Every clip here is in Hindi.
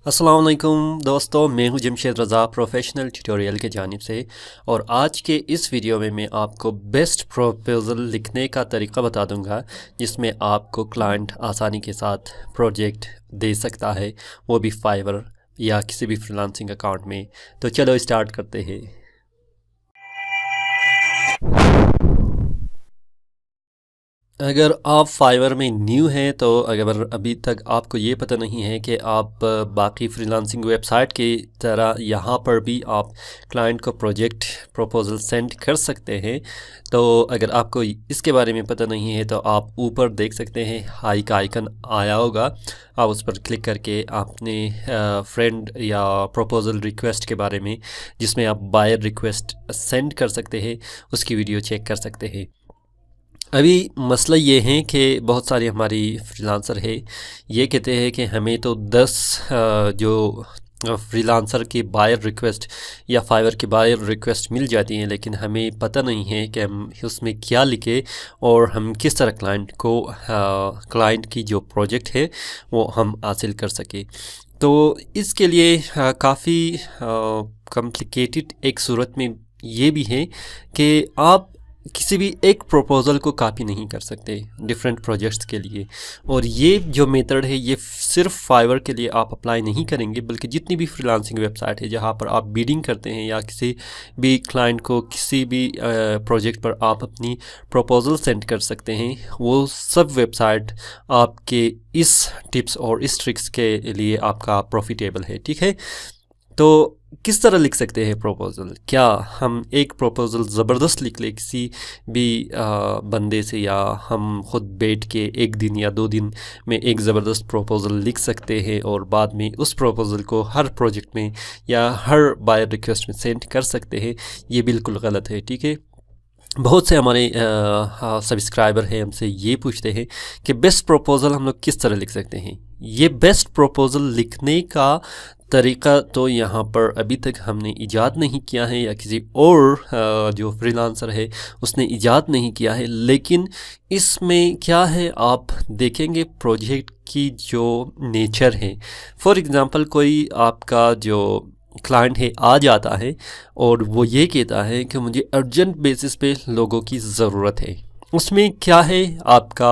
अस्सलाम वालेकुम दोस्तों, मैं हूं जमशेद रज़ा प्रोफेशनल ट्यूटोरियल के जानिब से। और आज के इस वीडियो में मैं आपको बेस्ट प्रपोज़ल लिखने का तरीका बता दूंगा जिसमें आपको क्लाइंट आसानी के साथ प्रोजेक्ट दे सकता है, वो भी फाइवर या किसी भी फ्रीलांसिंग अकाउंट में। तो चलो स्टार्ट करते हैं। अगर आप फाइवर में न्यू हैं तो अगर अभी तक आपको ये पता नहीं है कि आप बाकी फ्रीलांसिंग वेबसाइट की तरह यहाँ पर भी आप क्लाइंट को प्रोजेक्ट प्रपोज़ल सेंड कर सकते हैं, तो अगर आपको इसके बारे में पता नहीं है तो आप ऊपर देख सकते हैं हाई का आइकन आया होगा। आप उस पर क्लिक करके अपने फ्रेंड या प्रपोज़ल रिक्वेस्ट के बारे में, जिसमें आप बायर रिक्वेस्ट सेंड कर सकते हैं, उसकी वीडियो चेक कर सकते हैं। अभी मसला ये है कि बहुत सारे हमारी फ्रीलांसर है, ये कहते हैं कि हमें तो 10 जो फ्रीलांसर की बायर रिक्वेस्ट या फाइवर की बायर रिक्वेस्ट मिल जाती हैं, लेकिन हमें पता नहीं है कि हम उसमें क्या लिखें और हम किस तरह क्लाइंट की जो प्रोजेक्ट है वो हम हासिल कर सकें। तो इसके लिए काफ़ी कॉम्प्लिकेटेड एक सूरत में ये भी है कि आप किसी भी एक प्रपोज़ल को कॉपी नहीं कर सकते डिफरेंट प्रोजेक्ट्स के लिए। और ये जो मेथड है ये सिर्फ फाइवर के लिए आप अप्लाई नहीं करेंगे, बल्कि जितनी भी फ्रीलांसिंग वेबसाइट है जहाँ पर आप बीडिंग करते हैं या किसी भी क्लाइंट को किसी भी प्रोजेक्ट पर आप अपनी प्रपोज़ल सेंड कर सकते हैं, वो सब वेबसाइट आपके इस टिप्स और इस ट्रिक्स के लिए आपका प्रॉफिटेबल है। ठीक है, तो किस तरह लिख सकते हैं प्रपोज़ल? क्या हम एक प्रपोज़ल ज़बरदस्त लिख लें किसी भी बंदे से, या हम ख़ुद बैठ के एक दिन या 2 दिन में एक ज़बरदस्त प्रपोज़ल लिख सकते हैं और बाद में उस प्रपोज़ल को हर प्रोजेक्ट में या हर बायर रिक्वेस्ट में सेंड कर सकते हैं? ये बिल्कुल गलत है। ठीक है, बहुत से हमारे सब्सक्राइबर हैं, हमसे ये पूछते हैं कि बेस्ट प्रपोज़ल हम लोग किस तरह लिख सकते हैं। ये बेस्ट प्रपोज़ल लिखने का तरीका तो यहाँ पर अभी तक हमने इजाद नहीं किया है या किसी और जो फ्रीलांसर है उसने इजाद नहीं किया है, लेकिन इसमें क्या है आप देखेंगे प्रोजेक्ट की जो नेचर है। फॉर एग्ज़ाम्पल, कोई आपका जो क्लाइंट है आ जाता है और वो ये कहता है कि मुझे अर्जेंट बेसिस पे लोगों की ज़रूरत है। उसमें क्या है, आपका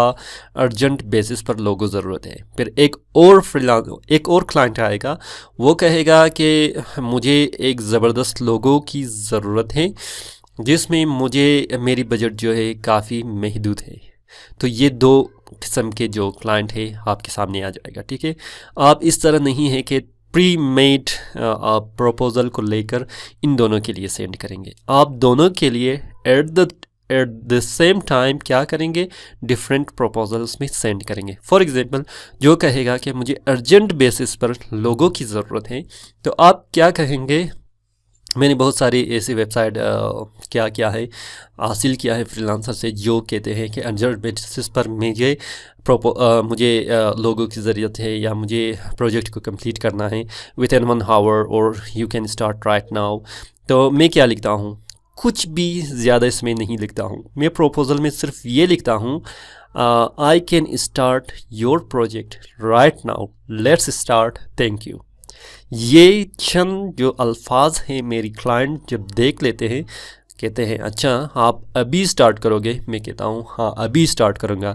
अर्जेंट बेसिस पर लोगों ज़रूरत है। फिर एक और क्लाइंट आएगा, वो कहेगा कि मुझे एक ज़बरदस्त लोगों की ज़रूरत है जिसमें मुझे मेरी बजट जो है काफ़ी महदूद है। तो ये 2 किस्म के जो क्लाइंट है आपके सामने आ जाएगा। ठीक है, आप इस तरह नहीं है कि प्री मेड आप प्रपोज़ल को लेकर इन दोनों के लिए सेंड करेंगे। आप दोनों के लिए एट द सेम टाइम क्या करेंगे, डिफरेंट प्रपोज़ल्स में सेंड करेंगे। फॉर एग्ज़ाम्पल, जो कहेगा कि मुझे अर्जेंट बेसिस पर लोगों की ज़रूरत है, तो आप क्या कहेंगे, मैंने बहुत सारी ऐसी वेबसाइट क्या है हासिल किया है फ्रीलांसर से जो कहते हैं कि अर्जेंट बेसिस पर मुझे लोगों की ज़रूरत है या मुझे प्रोजेक्ट को कंप्लीट करना है विद इन 1 आवर और you can start right now. तो मैं क्या लिखता हूँ, कुछ भी ज़्यादा इसमें नहीं लिखता हूँ। मैं प्रपोज़ल में सिर्फ ये लिखता हूँ, I can start your project right now, let's start, thank you. ये चंद जो अल्फाज हैं मेरी क्लाइंट जब देख लेते हैं कहते हैं अच्छा आप अभी स्टार्ट करोगे, मैं कहता हूँ हाँ अभी स्टार्ट करूँगा।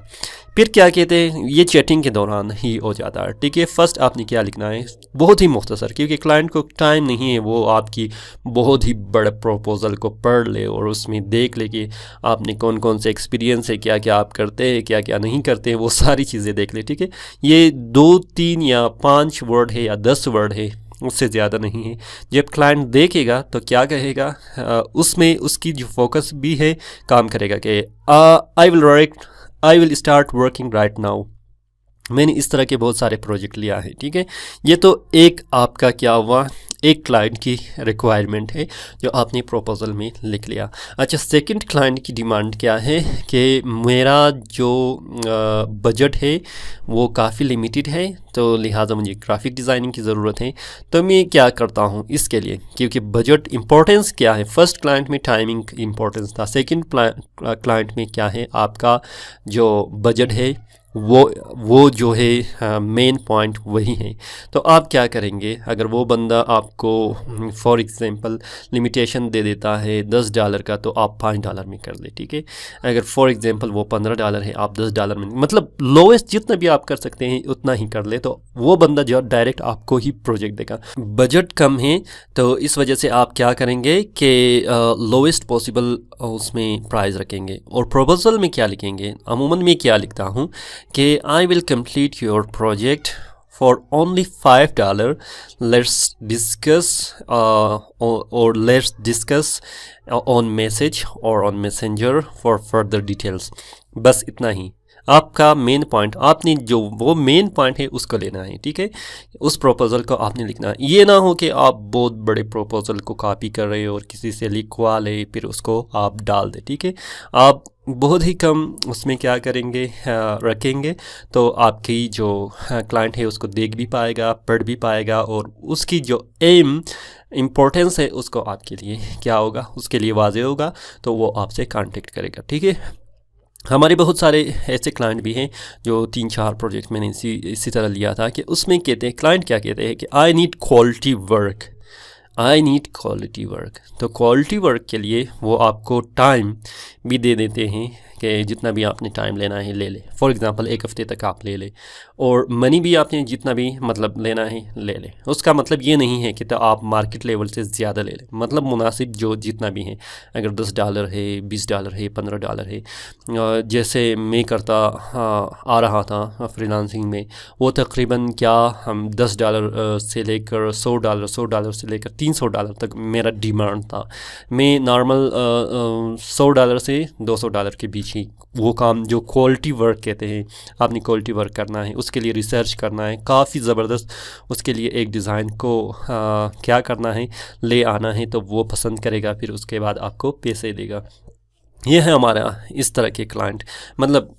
फिर क्या कहते हैं, ये चैटिंग के दौरान ही हो जाता है। ठीक है, फर्स्ट आपने क्या लिखना है, बहुत ही मुख्तसर, क्योंकि क्लाइंट को टाइम नहीं है वो आपकी बहुत ही बड़े प्रपोज़ल को पढ़ ले और उसमें देख ले कि आपने कौन कौन से एक्सपीरियंस है, क्या क्या आप करते हैं, क्या क्या नहीं करते हैं, वो सारी चीज़ें देख ले। ठीक है, ये 2, 3 या 5 वर्ड है या 10 वर्ड है, उससे ज़्यादा नहीं है। जब क्लाइंट देखेगा तो क्या कहेगा, उसमें उसकी जो फोकस भी है काम करेगा कि I will start working right now. मैंने इस तरह के बहुत सारे प्रोजेक्ट लिया है। ठीक है, ये तो एक आपका क्या हुआ, एक क्लाइंट की रिक्वायरमेंट है जो आपने प्रपोज़ल में लिख लिया। अच्छा, सेकंड क्लाइंट की डिमांड क्या है कि मेरा जो बजट है वो काफ़ी लिमिटेड है, तो लिहाजा मुझे ग्राफिक डिज़ाइनिंग की ज़रूरत है। तो मैं क्या करता हूँ इसके लिए, क्योंकि बजट इंपॉर्टेंस क्या है, फर्स्ट क्लाइंट में टाइमिंग इंपॉर्टेंस था, सेकंड क्लाइंट में क्या है आपका जो बजट है वो जो है मेन पॉइंट वही है। तो आप क्या करेंगे, अगर वो बंदा आपको फॉर एग्जांपल लिमिटेशन दे देता है $10 का, तो आप $5 में कर ले, ठीक है। अगर फॉर एग्जांपल वो $15 है, आप $10 में, मतलब लोएस्ट जितना भी आप कर सकते हैं उतना ही कर ले, तो वो बंदा जो डायरेक्ट आपको ही प्रोजेक्ट देगा। बजट कम है तो इस वजह से आप क्या करेंगे कि लोएस्ट पॉसिबल उसमें प्राइस रखेंगे। और प्रपोजल में क्या लिखेंगे, अमूमन मैं क्या लिखता हूँ कि I will complete your project for only $5, let's discuss और लेट्स डिस्कस ऑन मैसेज और on messenger for further details. बस इतना ही आपका मेन पॉइंट, आपने जो वो मेन पॉइंट है उसको लेना है, ठीक है। उस प्रपोज़ल को आपने लिखना है। ये ना हो कि आप बहुत बड़े प्रपोज़ल को कॉपी कर रहे हो और किसी से लिखवा ले फिर उसको आप डाल दें, ठीक है। आप बहुत ही कम उसमें क्या करेंगे, रखेंगे, तो आपकी जो क्लाइंट है उसको देख भी पाएगा, पढ़ भी पाएगा, और उसकी जो एम इम्पोर्टेंस है उसको आपके लिए क्या होगा, उसके लिए वाज़ेह होगा, तो वो आपसे कांटेक्ट करेगा, ठीक है। हमारे बहुत सारे ऐसे क्लाइंट भी हैं जो 3-4 प्रोजेक्ट मैंने इसी तरह लिया था कि उसमें कहते हैं, क्लाइंट क्या कहते हैं कि I need quality work, I need quality work. तो क्वालिटी वर्क के लिए वो आपको टाइम भी दे देते हैं कि जितना भी आपने टाइम लेना है ले ले। फॉर एग्ज़ाम्पल 1 हफ़्ते तक आप ले ले, और मनी भी आपने जितना भी मतलब लेना है ले ले। उसका मतलब ये नहीं है कि तो आप मार्केट लेवल से ज़्यादा ले लें, मतलब मुनासिब जो जितना भी है। अगर $10 है, $20 है, $15 है, जैसे मैं करता आ रहा था फ्रीलांसिंग में, वो तकरीबन क्या हम $10 से लेकर $100 से लेकर $300 तक मेरा डिमांड था। मैं नॉर्मल $100 से $200 के बीच ही वो काम, जो क्वालिटी वर्क कहते हैं, आपने क्वालिटी वर्क करना है, उसके लिए रिसर्च करना है काफ़ी ज़बरदस्त, उसके लिए एक डिज़ाइन को क्या करना है, ले आना है, तो वो पसंद करेगा, फिर उसके बाद आपको पैसे देगा। ये है हमारा इस तरह के क्लाइंट। मतलब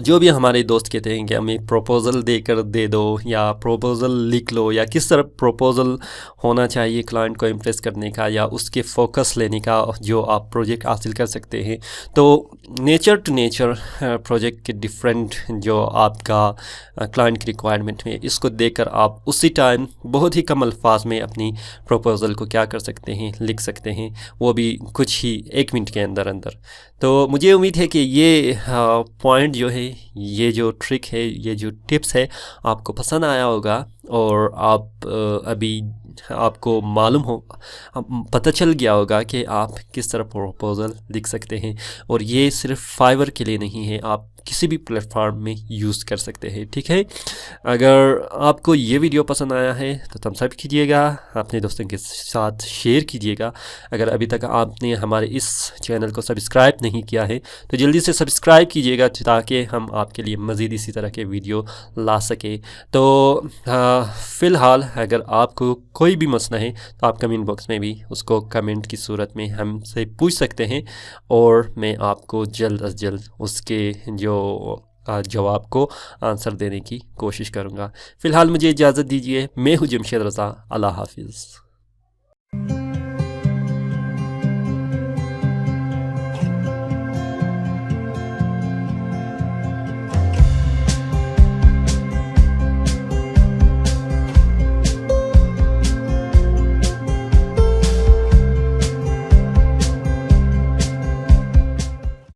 जो भी हमारे दोस्त कहते हैं कि हमें प्रपोज़ल देकर दे दो, या प्रपोज़ल लिख लो, या किस तरह प्रपोज़ल होना चाहिए क्लाइंट को इम्प्रेस करने का या उसके फोकस लेने का, जो आप प्रोजेक्ट हासिल कर सकते हैं। तो नेचर टू नेचर प्रोजेक्ट के डिफरेंट जो आपका क्लाइंट की रिक्वायरमेंट में, इसको देखकर आप उसी टाइम बहुत ही कम अल्फाज में अपनी प्रपोज़ल को क्या कर सकते हैं, लिख सकते हैं, वो भी कुछ ही 1 मिनट के अंदर अंदर। तो मुझे उम्मीद है कि ये पॉइंट जो है, ये जो ट्रिक है, ये जो टिप्स है, आपको पसंद आया होगा, और आप अभी आपको मालूम हो, पता चल गया होगा कि आप किस तरह प्रपोज़ल लिख सकते हैं। और ये सिर्फ फाइवर के लिए नहीं है, आप किसी भी प्लेटफॉर्म में यूज़ कर सकते हैं, ठीक है। अगर आपको ये वीडियो पसंद आया है तो थम्स अप कीजिएगा, अपने दोस्तों के साथ शेयर कीजिएगा। अगर अभी तक आपने हमारे इस चैनल को सब्सक्राइब नहीं किया है तो जल्दी से सब्सक्राइब कीजिएगा, ताकि हम आपके लिए मज़ीद इसी तरह के वीडियो ला सके। तो फ़िलहाल अगर आपको कोई भी मसला है तो आप कमेंट बॉक्स में भी उसको कमेंट की सूरत में हमसे पूछ सकते हैं, और मैं आपको जल्द अज जल्द उसके जो जवाब को आंसर देने की कोशिश करूँगा। फ़िलहाल मुझे इजाज़त दीजिए, मैं हूँ जमशेद रज़ा, अल्लाह हाफिज़।